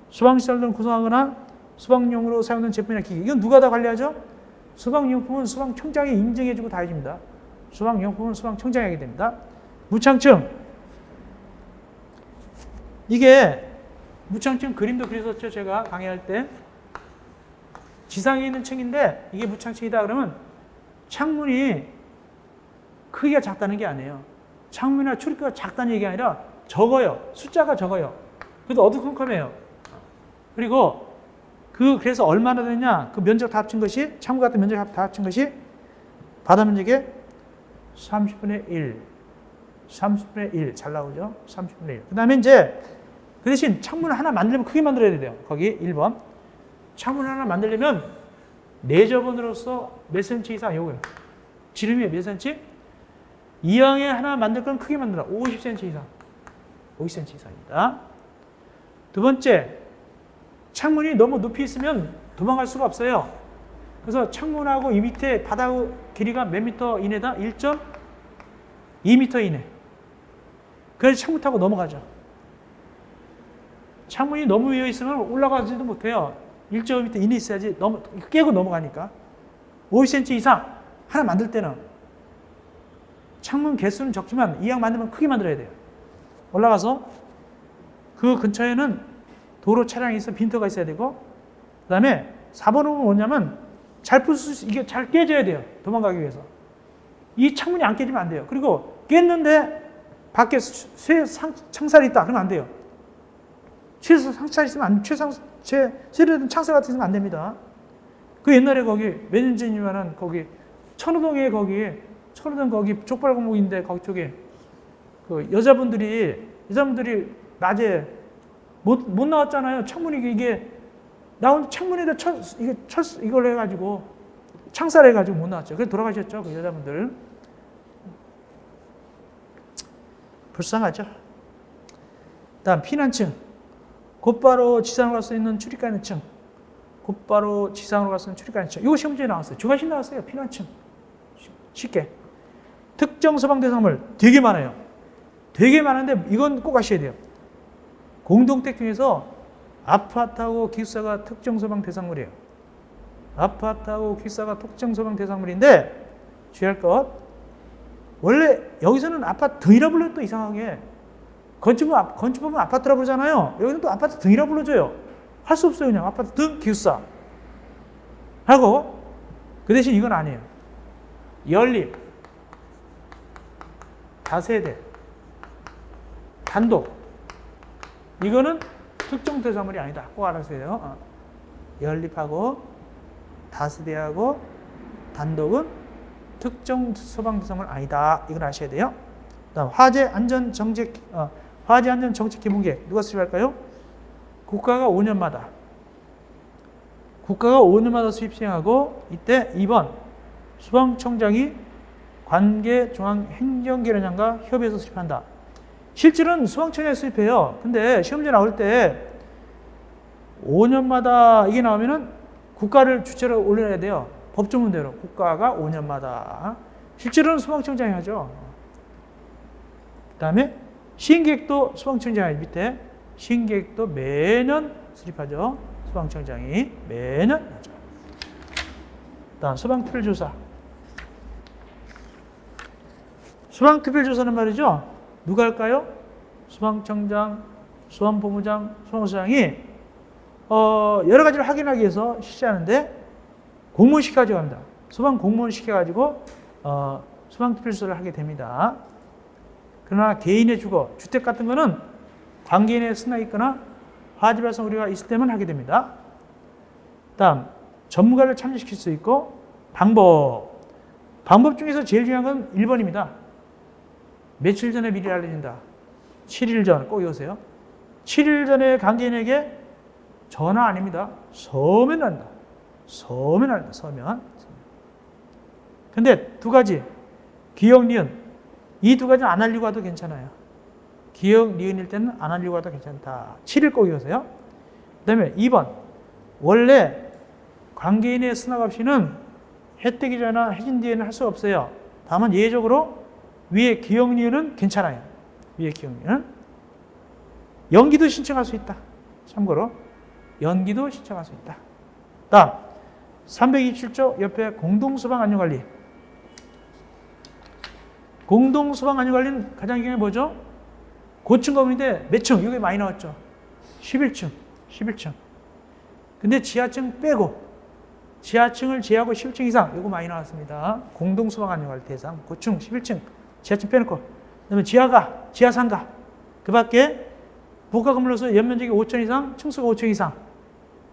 수방시설 등 구성하거나 수방용으로 사용되는 제품이나 기기. 이건 누가 다 관리하죠? 수방용품은 수방청장이 인증해주고 다 해줍니다. 수방용품은 수방청장이 하게 됩니다. 무창층. 이게 무창층 그림도 그렸었죠. 제가 강의할 때. 지상에 있는 층인데 이게 무창층이다 그러면 창문이 크기가 작다는 게 아니에요. 창문이나 출입구가 작다는 얘기가 아니라 적어요. 숫자가 적어요. 그래도 어두컴컴해요. 그리고 그래서 얼마나 되냐? 그 면적 다 합친 것이 창문 같은 면적 다 합친 것이 바다 면적의 30분의 1. 30분의 1 잘 나오죠? 30분의 1. 그 다음에 이제 그 대신 창문을 하나 만들려면 크게 만들어야 돼요. 거기 1번. 창문 하나 만들려면 내저번으로서 몇 센치 이상 요거예요. 지름이 몇 센치? 이왕에 하나 만들 건 크게 만들어. 50cm 이상. 50cm 이상입니다. 두 번째, 창문이 너무 높이 있으면 도망갈 수가 없어요. 그래서 창문하고 이 밑에 바다 길이가 몇 미터 이내다? 1.2m 이내. 그래서 창문 타고 넘어가죠. 창문이 너무 위에 있으면 올라가지도 못해요. 1.5m 이내 있어야지 깨고 넘어가니까. 50cm 이상 하나 만들 때는 창문 개수는 적지만 이왕 만들면 크게 만들어야 돼요. 올라가서 그 근처에는 도로 차량이 있어 빈터가 있어야 되고 그 다음에 4번은 뭐냐면 이게 잘 깨져야 돼요. 도망가기 위해서. 이 창문이 안 깨지면 안 돼요. 그리고 깼는데 밖에 창살이 있다. 그러면 안 돼요. 최소 창살이 있으면 안 돼요. 세련된 창살 같은 게 있으면 안 됩니다. 그 옛날에 거기 몇 년 전이면은 거기 천호동 거기 족발공목인데 거기 쪽에 그 여자분들이 낮에 못 나왔잖아요. 창문이 이게 나온 창문에다 이걸 해가지고 창살 해가지고 못 나왔죠. 그래서 돌아가셨죠. 그 여자분들. 불쌍하죠. 다음 피난층. 곧바로 지상으로 갈 수 있는 출입가는 층. 곧바로 지상으로 갈 수 있는 출입가는 층. 이거 시험 문제에 나왔어요. 두 가지 나왔어요. 피난층. 쉽게. 특정 소방 대상물 되게 많아요. 되게 많은데 이건 꼭 아셔야 돼요. 공동택 중에서 아파트하고 기숙사가 특정 소방 대상물이에요. 아파트하고 기숙사가 특정 소방 대상물인데 주의할 것. 원래 여기서는 아파트 등이라 불러요. 또 이상하게. 건축법은 아파트라 부르잖아요. 여기는 또 아파트 등이라 불러줘요. 할 수 없어요. 그냥 아파트 등 기숙사 하고 그 대신 이건 아니에요. 연립, 다세대, 단독. 이거는 특정 대상물이 아니다. 꼭 알아서요. 연립하고 다세대하고 단독은 특정 소방 대상물 아니다. 이걸 아셔야 돼요. 그다음 화재 안전 정책 기본계획 누가 수립할까요? 국가가 5년마다 수립 시행하고 이때 2번 수방청장이 관계 중앙행정기관장과 협의해서 수립한다. 실질은 수방청장이 수립해요. 근데 시험지 나올 때 5년마다 이게 나오면은 국가를 주체로 올려야 돼요. 법조문대로 국가가 5년마다 실제로는 소방청장이 하죠. 그 다음에 시행계획도 소방청장이 밑에 시행계획도 매년 수립하죠. 소방청장이 매년 하죠. 다음 소방특별조사. 소방특별조사는 말이죠. 누가 할까요? 소방청장, 소방본부장, 소방서장이 여러 가지를 확인하기 위해서 실시하는데 공무원 시켜가지고 합니다. 소방 공무원 시켜가지고 소방특별조사를 하게 됩니다. 그러나 개인의 주거, 주택 같은 거는 관계인의 수나 있거나 화재 발생 우려가 있을 때만 하게 됩니다. 다음 전문가를 참여시킬 수 있고 방법 중에서 제일 중요한 건 1번입니다. 며칠 전에 미리 알려진다. 7일 전 꼭 외우세요. 7일 전에 관계인에게 전화 아닙니다. 서면 한다. 서면. 근데 두 가지 기억, 니은 이 두 가지는 안 알리고 와도 괜찮아요. 기억, 니은일 때는 안 알리고 와도 괜찮다. 7일 꼭 외우세요. 그 다음에 2번 원래 관계인의 수납 없이는 혜택이 전화 해진 뒤에는 할 수 없어요. 다만 예외적으로 위에 기억, 니은은 괜찮아요. 위에 기억, 니은은 연기도 신청할 수 있다. 참고로 연기도 신청할 수 있다. 다음 327조 옆에 공동소방안전관리. 공동소방안전관리는 가장 중요한 게 뭐죠? 고층 건물인데 몇 층? 이게 많이 나왔죠. 11층. 근데 지하층 빼고 지하층을 제외하고 11층 이상 이거 많이 나왔습니다. 공동소방안전관리 대상 고층 11층 지하층 빼놓고 그다음에 지하상가 그 밖에 부가 건물로서 연면적이 5천 이상 층수가 5층 이상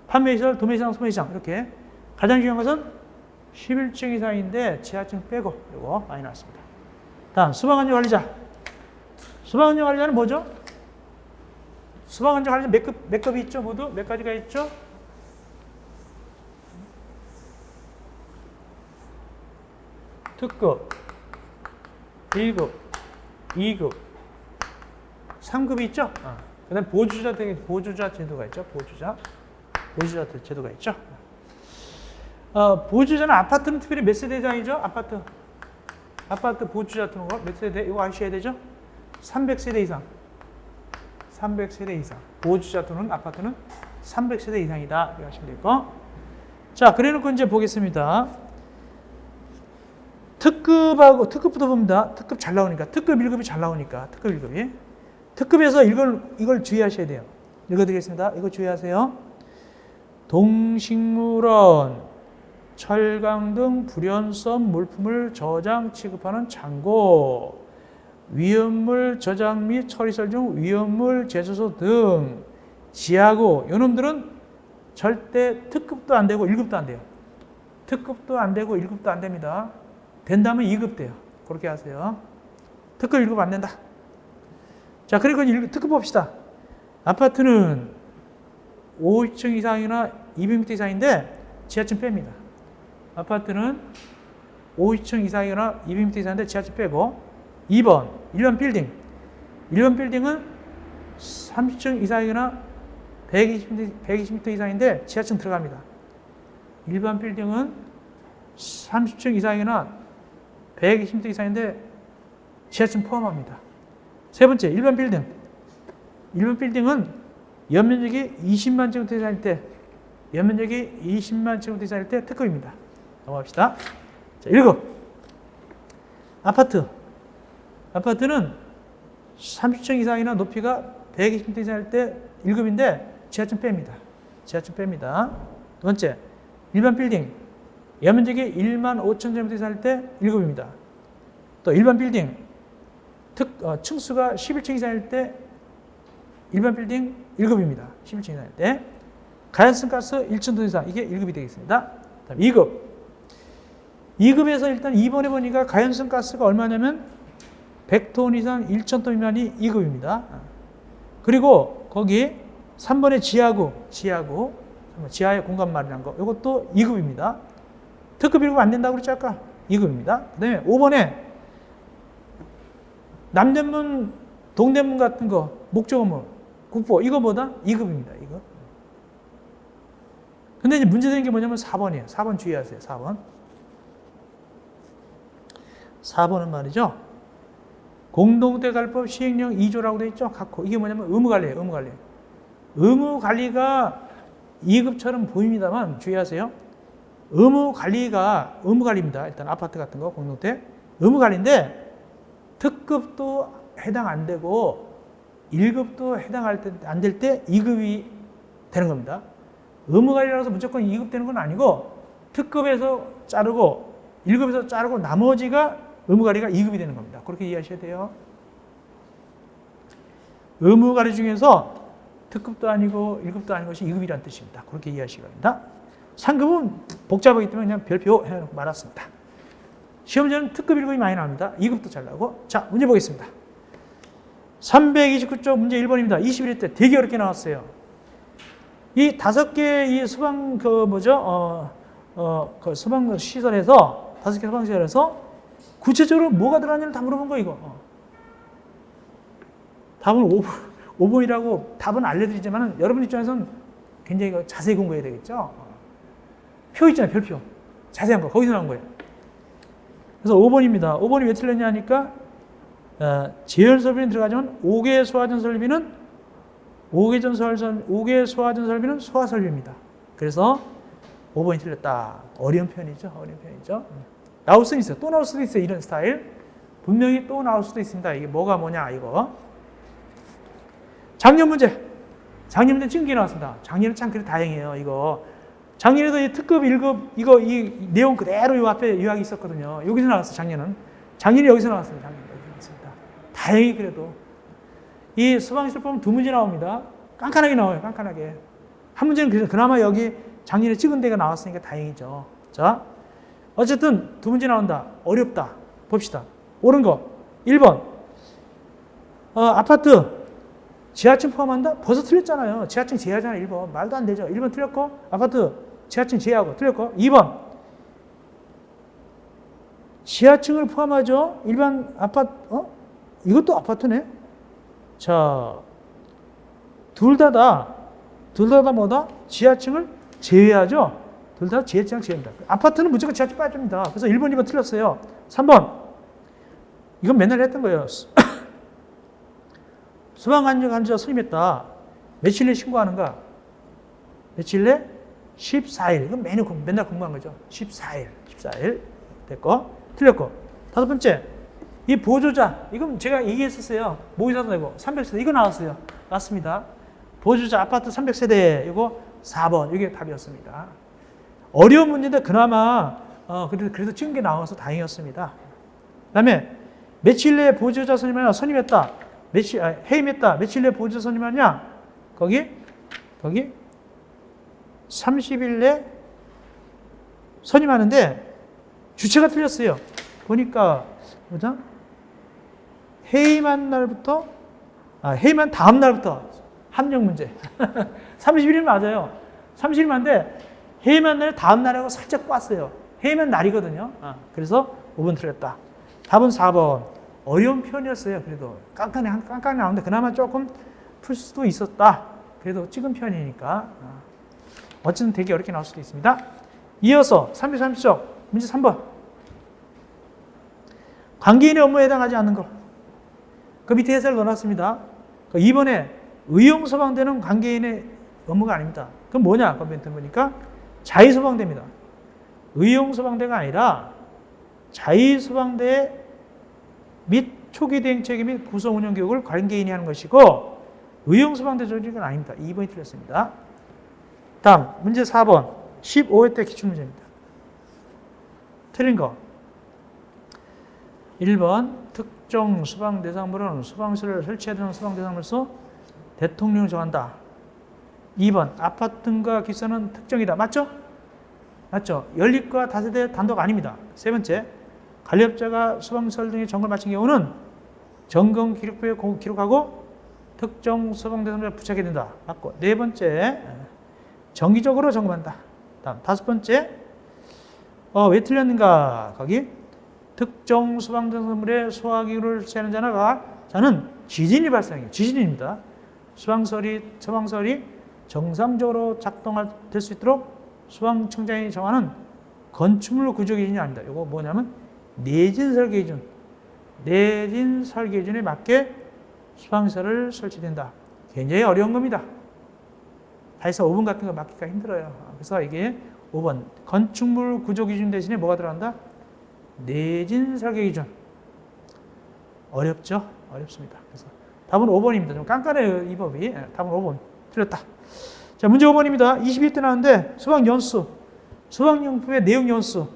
판매시설 도매시장 소매시장 이렇게 가장 중요한 것은 11층 이상인데 지하층 빼고 이거 많이 나왔습니다. 다음 소방안전관리자. 소방안전관리자는 뭐죠? 소방안전관리자 몇 급이 있죠? 모두 몇 가지가 있죠? 특급, 1급, 2급, 3급이 있죠? 그 다음에 보조자 제도가 있죠? 보조자 제도가 있죠? 보조자는 아파트는 특별히 몇 세대 이상이죠? 아파트 보조자 들어오는 거 몇 세대? 이거 아셔야 되죠? 300세대 이상. 300세대 이상. 보조자 들어오는 아파트는 300세대 이상이다. 이렇게 하시면 되고. 자, 그래 놓고 이제 보겠습니다. 특급부터 봅니다. 특급 잘 나오니까. 특급 1급이 잘 나오니까. 특급 1급이. 특급에서 이걸 주의하셔야 돼요. 읽어드리겠습니다. 이거 주의하세요. 동식물원, 철강 등 불연성 물품을 저장, 취급하는 창고, 위험물 저장 및 처리설 중 위험물 제조소 등 지하고 이놈들은 절대 특급도 안 되고 1급도 안 돼요. 특급도 안 되고 1급도 안 됩니다. 된다면 2급 돼요. 그렇게 하세요. 특급 1급 안 된다. 자, 그리고 특급 봅시다. 아파트는 50층 이상이나 200m 이상인데 지하층 뺍니다. 아파트는 50층 이상이나 200m 이상인데 지하층 빼고 2번 일반 빌딩. 일반 빌딩은 30층 이상이나 120m 이상인데 지하층 들어갑니다. 일반 빌딩은 30층 이상이나 120m 이상인데 지하층 포함합니다. 세 번째, 일반 빌딩. 일반 빌딩은 연면적이 20만 제곱미터 이상일 때, 연면적이 20만 제곱미터 이상일 때 특급입니다. 넘어갑시다. 자, 1급. 아파트는 30층 이상이나 높이가 120m 이상일 때 1급인데 지하층 뺍니다. 지하층 뺍니다. 두 번째, 일반 빌딩. 연면적이 1만 5천 제곱미터 이상일 때 1급입니다. 또 일반 빌딩. 층수가 11층 이상일 때 일반 빌딩 1급입니다. 11층 이상일 때. 가연성 가스 1,000톤 이상. 이게 1급이 되겠습니다. 다음 2급. 2급에서 일단 2번에 보니까 가연성 가스가 얼마냐면 100톤 이상 1,000톤 미만이 2급입니다. 그리고 거기 3번에 지하에 공간 마련한 거. 이것도 2급입니다. 특급 1급 안 된다고 그랬지 아까? 2급입니다. 그 다음에 5번에 남대문, 동대문 같은 거, 목적건물, 국보, 이거 뭐다? 2급입니다. 이거. 근데 이제 문제되는 게 뭐냐면 4번이에요. 4번 주의하세요. 4번. 4번은 말이죠. 공동대관리법 시행령 2조라고 되어 있죠. 각호. 이게 뭐냐면 의무관리예요. 의무관리. 의무관리가 2급처럼 보입니다만 주의하세요. 의무관리입니다. 일단 아파트 같은 거 공동대. 의무관리인데 특급도 해당 안 되고 1급도 해당 안 될 때 2급이 되는 겁니다. 의무관리라서 무조건 2급 되는 건 아니고 특급에서 자르고 1급에서 자르고 나머지가 의무관리가 2급이 되는 겁니다. 그렇게 이해하셔야 돼요. 의무관리 중에서 특급도 아니고 1급도 아닌 것이 2급이라는 뜻입니다. 그렇게 이해하시기 바랍니다. 상급은 복잡하기 때문에 그냥 별표 해놓고 말았습니다. 시험지는 특급 1급이 많이 나옵니다. 2급도 잘 나오고. 자, 문제 보겠습니다. 329쪽 문제 1번입니다. 21일 때 되게 어렵게 나왔어요. 이 5개 이 소방 소방 시설에서 5개 소방 시설에서 구체적으로 뭐가 들어갔냐를 다 물어본 거 이거. 답은 5번이라고 답은 알려드리지만 여러분 입장에서는 굉장히 자세히 공부해야 되겠죠. 표 있잖아요, 별표. 자세한 거 거기서 나온 거예요. 그래서 5번입니다. 5번이 왜 틀렸냐 하니까 제열 설비는 들어가지만 5개 소화전 설비는 5개 소화전 설비는 소화 설비입니다. 그래서 5번이 틀렸다. 어려운 편이죠. 나올 수는 있어요. 또 나올 수도 있어요. 이런 스타일. 분명히 또 나올 수도 있습니다. 이게 뭐냐 이거. 작년 문제. 작년 문제 찍은 게 나왔습니다. 작년은 참 그래 다행이에요. 이거. 작년에도 이 특급 1급 이 내용 그대로 요 앞에 요약이 있었거든요. 여기서 나왔어요. 작년에 여기서 나왔어요. 작년에 여기서 나왔습니다. 다행히 그래도 이 소방시설 보면 2문제 나옵니다. 깐깐하게 나와요. 깐깐하게. 한 문제는 그나마 여기 작년에 찍은 데가 나왔으니까 다행이죠. 자, 어쨌든 2문제 나온다. 어렵다. 봅시다. 옳은 거 1번 아파트 지하층 포함한다? 벌써 틀렸잖아요. 지하층 제외하잖아요. 1번. 말도 안 되죠. 1번 틀렸고 아파트 지하층 제외하고 틀렸고 2번 지하층을 포함하죠. 일반 아파트 이것도 아파트네. 자, 둘 다 뭐다? 지하층을 제외하죠. 둘 다 지하층 제외입니다. 아파트는 무조건 지하층 빠집니다. 그래서 1번, 2번 틀렸어요. 3번 이건 맨날 했던 거예요. 소방관리자 선임했다. 며칠 내 신고하는가? 며칠 내? 14일. 이건 맨날 공부한 거죠. 14일. 됐고. 틀렸고. 5번째. 이 보조자. 이건 제가 얘기했었어요. 모의사도 되고. 300세대. 이거 나왔어요. 맞습니다. 보조자 아파트 300세대. 이거 4번. 이게 답이었습니다. 어려운 문제인데 그나마 그래도 찍은 게 나와서 다행이었습니다. 그 다음에 며칠 내에 보조자 선임했다. 해임했다. 며칠 내에 보조자 선임하냐? 거기 30일 내 선임하는데 주체가 틀렸어요. 보니까 해임한 다음 날부터 함정 문제. 30일이 맞아요. 30일 맞는데 해임한 날 다음 날하고 살짝 꽈어요. 해임한 날이거든요. 그래서 5번 틀렸다. 답은 4번. 어려운 편이었어요. 그래도 깐깐히 나오는데 그나마 조금 풀 수도 있었다. 그래도 찍은 편이니까. 어쨌든 되게 어렵게 나올 수도 있습니다. 이어서 330쪽 문제 3번. 관계인의 업무에 해당하지 않는 것. 그 밑에 해설을 넣어놨습니다. 2번에 의용소방대는 관계인의 업무가 아닙니다. 그럼 뭐냐? 코멘트 보니까 자의소방대입니다. 의용소방대가 아니라 자의소방대 및 초기 대응 체계 및 구성 운영 교육을 관계인이 하는 것이고 의용소방대 조직은 아닙니다. 2번이 틀렸습니다. 다음 문제 4번 15회 때 기출문제입니다. 틀린 거 1번 특정 소방대상물은 소방시설을 설치해야 되는 소방대상물로서 대통령이 정한다. 2번 아파트 등과 기사는 특정이다. 맞죠? 연립과 다세대 단독 아닙니다. 세 번째 관리업자가 소방시설 등의 점검을 마친 경우는 점검 기록부에 기록하고 특정 소방대상물에 부착해야 된다. 맞고. 네 번째 정기적으로 점검한다. 다음 5번째 왜 틀렸는가? 거기 특정 소방대상물의 소화기구를 설치하는 자는 지진이 발생해요. 지진입니다. 소방설이 정상적으로 작동될 수 있도록 소방청장이 정하는 건축물 구조 기준이 아닙니다. 이거 뭐냐면 내진 설계 기준, 내진 설계 기준에 맞게 수방시설을 설치된다. 굉장히 어려운 겁니다. 사실상 5번 같은 거 맞기가 힘들어요. 그래서 이게 5번 건축물 구조 기준 대신에 뭐가 들어간다? 내진 설계 기준. 어렵죠? 어렵습니다. 그래서 답은 5번입니다. 좀 깐깐해요, 이 법이. 답은 5번. 틀렸다. 자, 문제 5번입니다. 22대 나왔는데 수방 연수, 수방용품의 내용 연수.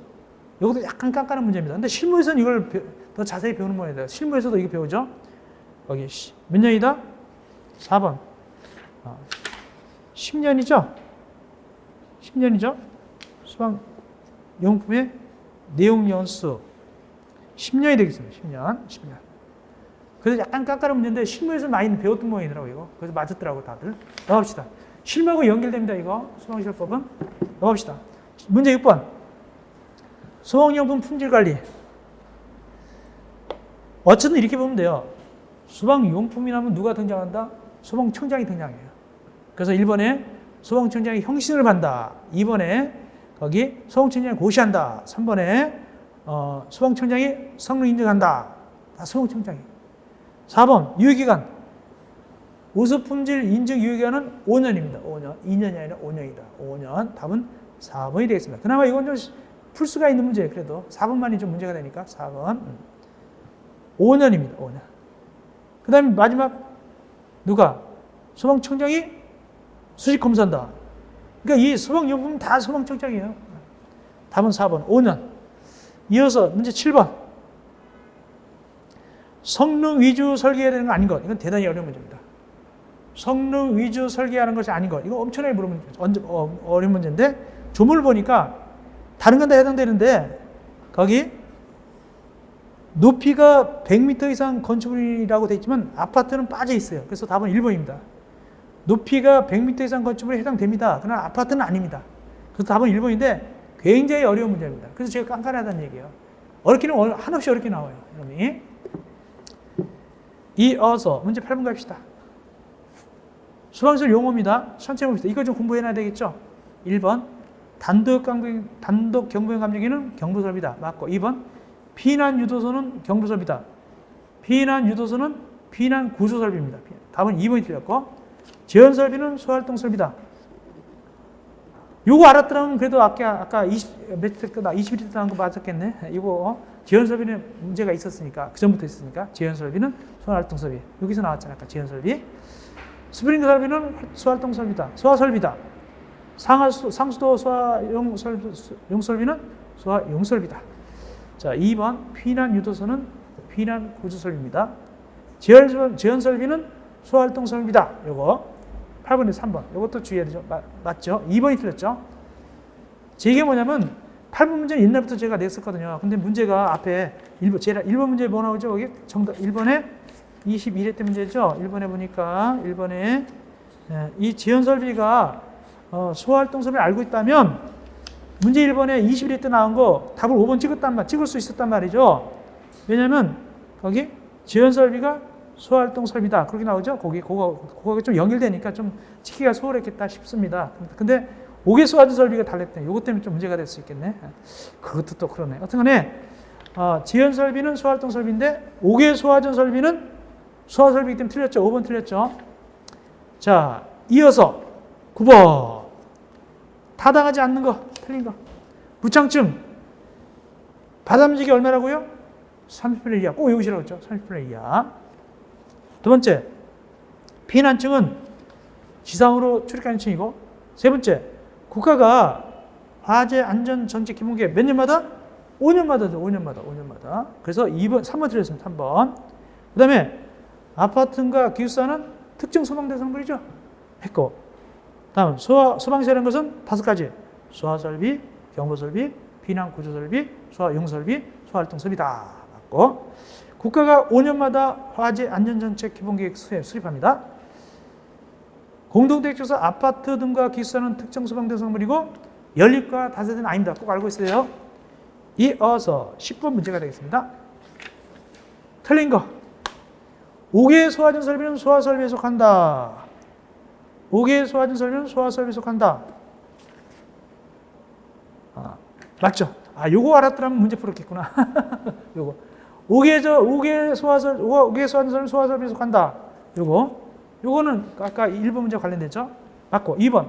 이것도 약간 깐깐한 문제입니다. 근데 실무에서는 이걸 더 자세히 배우는 모양이다. 실무에서도 이거 배우죠? 여기 몇 년이다? 4번. 10년이죠? 10년이죠? 수방용품의 내용 연수. 10년이 되겠습니다. 10년. 그래서 약간 깐깐한 문제인데 실무에서 많이 배웠던 모양이더라고요. 이거. 그래서 맞았더라고 다들. 넘어갑시다. 실무하고 연결됩니다. 이거 수방시설법은. 넘어갑시다. 문제 6번. 수방용품 품질관리. 어쨌든 이렇게 보면 돼요. 수방용품이라면 누가 등장한다? 소방청장이 등장해요. 그래서 1번에 소방청장이 형신을 한다. 2번에 거기 소방청장이 고시한다. 3번에 소방청장이 성능 인증한다. 다 소방청장이. 4번 유효기간. 우수품질 인증 유효기간은 5년입니다. 5년. 2년이 아니라 5년이다. 5년. 답은 4번이 되겠습니다. 그나마 이건 좀 풀 수가 있는 문제예요. 그래도 4번만이 좀 문제가 되니까 4번. 5년입니다. 5년. 그 다음에 마지막 누가? 소방청장이 수직 검사한다. 그러니까 이 소방용품은 다 소방청장이에요. 답은 4번. 5년. 이어서 문제 7번. 성능 위주 설계해야 되는 거 아닌 것. 이건 대단히 어려운 문제입니다. 성능 위주 설계하는 것이 아닌 것. 이거 엄청나게 어려운 문제인데 조문을 보니까 다른 건 다 해당되는데 거기 높이가 100m 이상 건축물이라고 되어 있지만 아파트는 빠져 있어요. 그래서 답은 1번입니다. 높이가 100m 이상 건축물에 해당됩니다. 그러나 아파트는 아닙니다. 그래서 답은 1번인데 굉장히 어려운 문제입니다. 그래서 제가 깐깐하다는 얘기예요. 어렵기는 한없이 어렵게 나와요. 이놈이. 이어서 문제 8번 갑시다. 수방시설 용어입니다. 천천히 봅시다. 이거 좀 공부해놔야 되겠죠? 1번 단독 경보용 감지기는 경보설비다. 맞고 2번 피난 유도소는 경보설비다. 피난 유도소는 피난 구조설비입니다. 답은 2번이 틀렸고 지연설비는 소활동설비다. 요거 알았더라면 그래도 아까 21대 나온 거 맞았겠네. 이거 지연설비는 문제가 있었으니까 그 전부터 있었으니까 지연설비는 소활동설비. 여기서 나왔잖아요. 아까 지연설비. 스프링크 설비는 소활동설비다. 소화설비다. 상수도 소화용설비는 소화용설비다. 자, 2번 피난 유도소는 피난 구조설비입니다. 지연설비는 소활동설비다. 요거 8번에 3번. 요것도 주의해야 되죠. 맞죠? 2번이 틀렸죠? 이게 뭐냐면 8번 문제는 옛날부터 제가 냈었거든요. 근데 문제가 앞에 1번 문제 뭐 나오죠? 여기 정답 1번에 21회 때 문제죠. 1번에 보니까 1번에 이 지연설비가 소활동설비를 알고 있다면 문제 1번에 21회 때 나온 거 답을 5번 찍을 수 있었단 말이죠. 왜냐면 거기 지연설비가 소활동설비다. 그렇게 나오죠. 그거가 좀 연결되니까 좀 찍기가 소홀했겠다 싶습니다. 근데 5개 소화전 설비가 달렸대요. 이것 때문에 좀 문제가 될 수 있겠네. 그것도 또 그러네. 어쨌든 지연설비는 소활동설비인데 5개 소화전 설비는 소화설비이기 때문에 틀렸죠. 5번 틀렸죠. 자, 이어서 9번. 타당하지 않는 거, 틀린 거. 부착증. 바닥면적이 얼마라고요? 30분의 2야. 꼭 외우시라고 했죠. 30분의 2야. 두 번째, 피난층은 지상으로 출입가는 층이고, 세 번째, 국가가 화재 안전 정책 기본계획 몇 년마다? 5년마다죠. 5년마다. 그래서 3번 틀렸습니다. 3번. 그 다음에 아파트과 기숙사는 특정 소방 대상물이죠. 했고, 다음 소방시설이라는 것은 5가지. 소화설비, 경보설비, 피난구조설비, 소화용설비, 소활동설비다. 맞고, 국가가 5년마다 화재 안전정책 기본계획 수립합니다. 공동대책에서 아파트 등과 기숙사는 특정 소방 대상물이고 연립과 다세대는 아닙니다. 꼭 알고 있어요. 이어서 10번 문제가 되겠습니다. 틀린 거. 5개의 소화전 설비는 소화설비에 속한다. 5개의 소화전 설비는 소화설비에 속한다. 맞죠? 아, 요거 알았더라면 문제 풀었겠구나. 요거. 옥외 소화설 소화설에 속한다. 요거는 아까 1번 문제 관련됐죠? 맞고. 2번.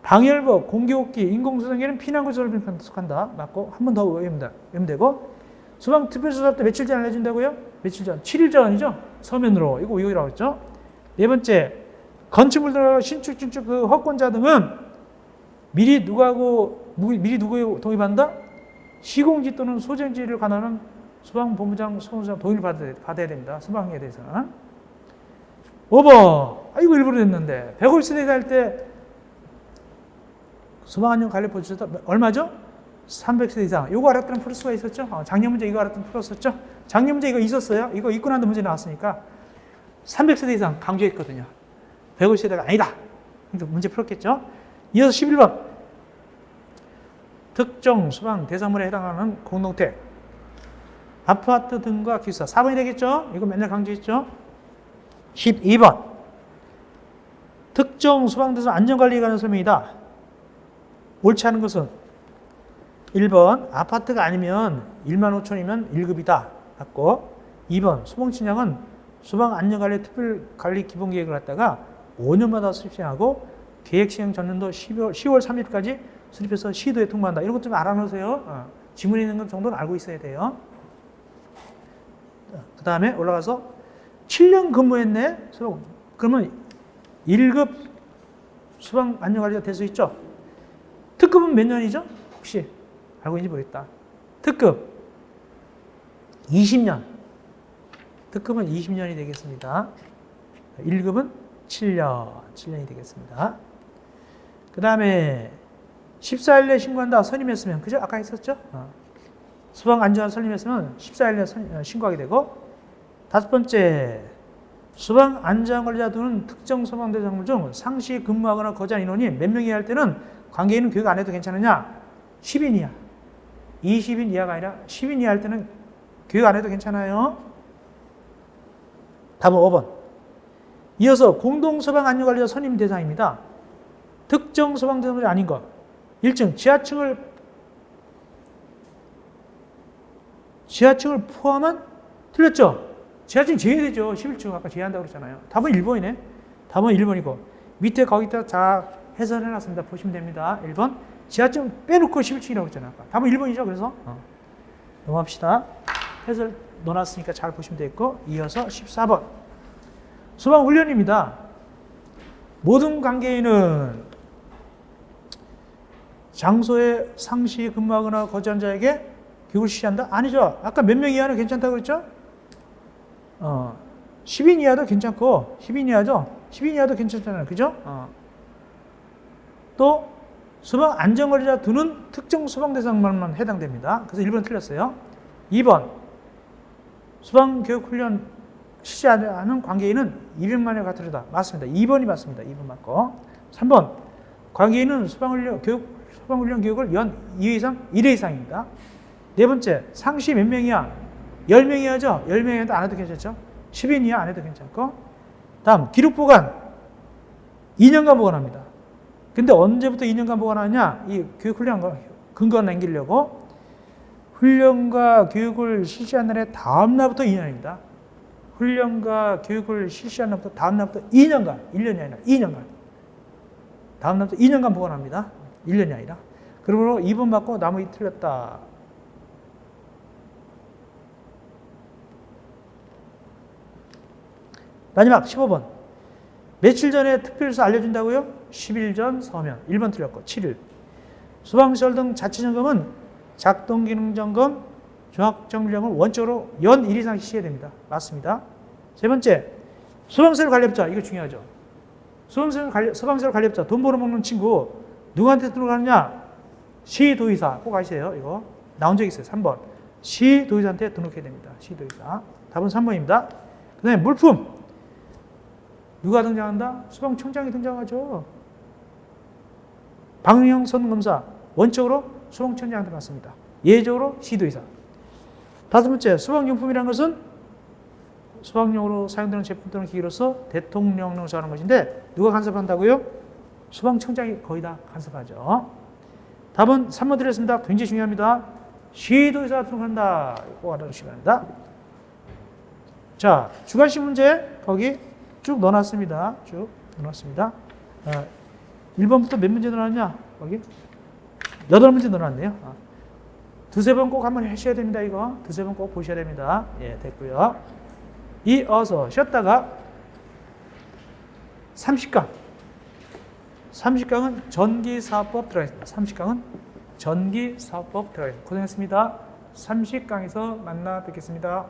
방열법, 공기호흡기, 인공수정기는 피난구조설에 속한다. 맞고. 한 번 더 외우면 되고. 수방 특별수사 때 며칠 전 알려준다고요? 며칠 전? 7일 전이죠? 서면으로. 이거 외우라고 했죠? 네 번째. 건축물 들어가 신축, 증축 그 허권자 등은 미리 누구하고 동의 받는다? 시공지 또는 소정지를 관하는 수방본부장, 소방장 동의를 받아야 됩니다. 수방에 대해서는. 5번. 이거 일부러 냈는데. 150세대 할 때 수방안전 관리 보조사 얼마죠? 300세대 이상. 이거 알았더니 풀 수가 있었죠? 작년 문제 이거 알았더니 풀었었죠? 작년 문제 이거 있었어요? 이거 있고 난다 문제 나왔으니까 300세대 이상 강조했거든요. 150세대가 아니다. 문제 풀었겠죠? 이어서 11번. 특정 수방 대상물에 해당하는 공동택. 아파트 등과 기숙사. 4번이 되겠죠? 이거 맨날 강조했죠? 12번. 특정 수방 대상 안전관리에 관한 설명이다. 옳지 않은 것은 1번. 아파트가 아니면 1만 5천이면 1급이다. 맞고. 2번. 수봉친장은 수방 안전관리 특별관리 기본계획을 갖다가 5년마다 수립시행하고 계획 시행 전년도 10월 3일까지 수립해서 시도에 통보한다. 이런 것 좀 알아놓으세요. 지문에 있는 것 정도는 알고 있어야 돼요. 그 다음에 올라가서 7년 근무했네. 그러면 1급 수방 안전관리가 될 수 있죠. 특급은 몇 년이죠? 혹시 알고 있는지 모르겠다. 특급 20년. 특급은 20년이 되겠습니다. 1급은 7년이 되겠습니다. 그 다음에 14일 내 신고한다. 선임했으면. 그죠? 아까 했었죠? 수방 안전 선임했으면 14일 내 신고하게 되고. 5번째. 수방 안전관리자 등은 특정 수방 대상물 중 상시 근무하거나 거주한 인원이 몇 명이 할 때는 관계인은 교육 안 해도 괜찮으냐? 10인 이하. 20인 이하가 아니라 10인 이하 할 때는 교육 안 해도 괜찮아요. 답은 5번. 이어서 공동 소방 안전관리자 선임 대상입니다. 특정 소방 대상물이 아닌 것. 1층 지하층을 포함한 틀렸죠? 지하층 제외되죠. 11층 아까 제외한다고 그랬잖아요. 답은 1번이네. 답은 1번이고 밑에 거기다 다 해설해놨습니다. 보시면 됩니다. 1번 지하층 빼놓고 11층이라고 했잖아요. 아까. 답은 1번이죠. 그래서 넘어갑시다. 해설 넣어놨으니까 잘 보시면 되겠고 이어서 14번 소방훈련입니다. 모든 관계인은 장소에 상시 근무하거나 거주한 자에게 교육을 실시한다? 아니죠. 아까 몇 명 이하는 괜찮다고 그랬죠? 10인 이하도 괜찮고 10인 이하죠? 10인 이하도 괜찮잖아요. 그죠? 또 소방 안전관리자 두는 특정 소방 대상만 해당됩니다. 그래서 1번 틀렸어요. 2번 소방교육훈련 실시하는 관계인은 200만여 가트르다. 맞습니다. 2번이 맞습니다. 2번 맞고. 3번 관계인은 소방훈련 교육을 연 2회 이상, 1회 이상입니다. 네 번째, 상시 몇 명이야? 10명 이하죠? 10명 이하도 안 해도 괜찮죠? 10인 이하 안 해도 괜찮고. 다음, 기록 보관. 2년간 보관합니다. 근데 언제부터 2년간 보관하냐? 이 교육훈련 근거 남기려고 훈련과 교육을 실시한 날의 다음 날부터 2년입니다. 훈련과 교육을 실시한 날부터 다음 날부터 2년간, 1년이 아니라 2년간. 다음 날부터 2년간 보관합니다. 1년이 아니라. 그러므로 2번 맞고 나머지 틀렸다. 마지막 15번. 며칠 전에 특별서 알려준다고요? 10일 전 서면. 1번 틀렸고 7일. 소방시설 등 자체점검은 작동기능점검, 종합정비점을 원칙으로 연 1 이상 실시해야 됩니다. 맞습니다. 세 번째. 소방시설 관리업자. 이거 중요하죠. 소방시설 관리업자. 돈 벌어먹는 친구. 누구한테 등록하느냐? 시도의사. 꼭 아시세요. 이거. 나온 적 있어요. 3번. 시도의사한테 등록해야 됩니다. 시도의사. 답은 3번입니다. 그 다음에 물품. 누가 등장한다? 소방청장이 등장하죠. 방향선 검사. 원칙으로 소방청장한테 받습니다. 예외적으로 시도의사. 5번째. 소방용품이라는 것은 소방용으로 사용되는 제품 또는 기기로서 대통령령을 정하는 것인데 누가 간섭한다고요? 소방청장이 거의 다 간섭하죠. 답은 3번 드렸습니다. 굉장히 중요합니다. 시도에서 등록한다. 이거 알아두시기 바랍니다. 자, 주관식 문제 거기 쭉 넣어놨습니다. 쭉 넣어놨습니다. 1번부터 몇 문제 넣어놨냐? 거기 8문제 넣어놨네요. 두세 번 꼭 한번 하셔야 됩니다. 이거 두세 번 꼭 보셔야 됩니다. 예, 됐고요. 이어서 쉬었다가 30강. 30강은 전기사업법 들어가겠습니다. 30강은 전기사업법 들어가겠습니다. 고생했습니다. 30강에서 만나 뵙겠습니다.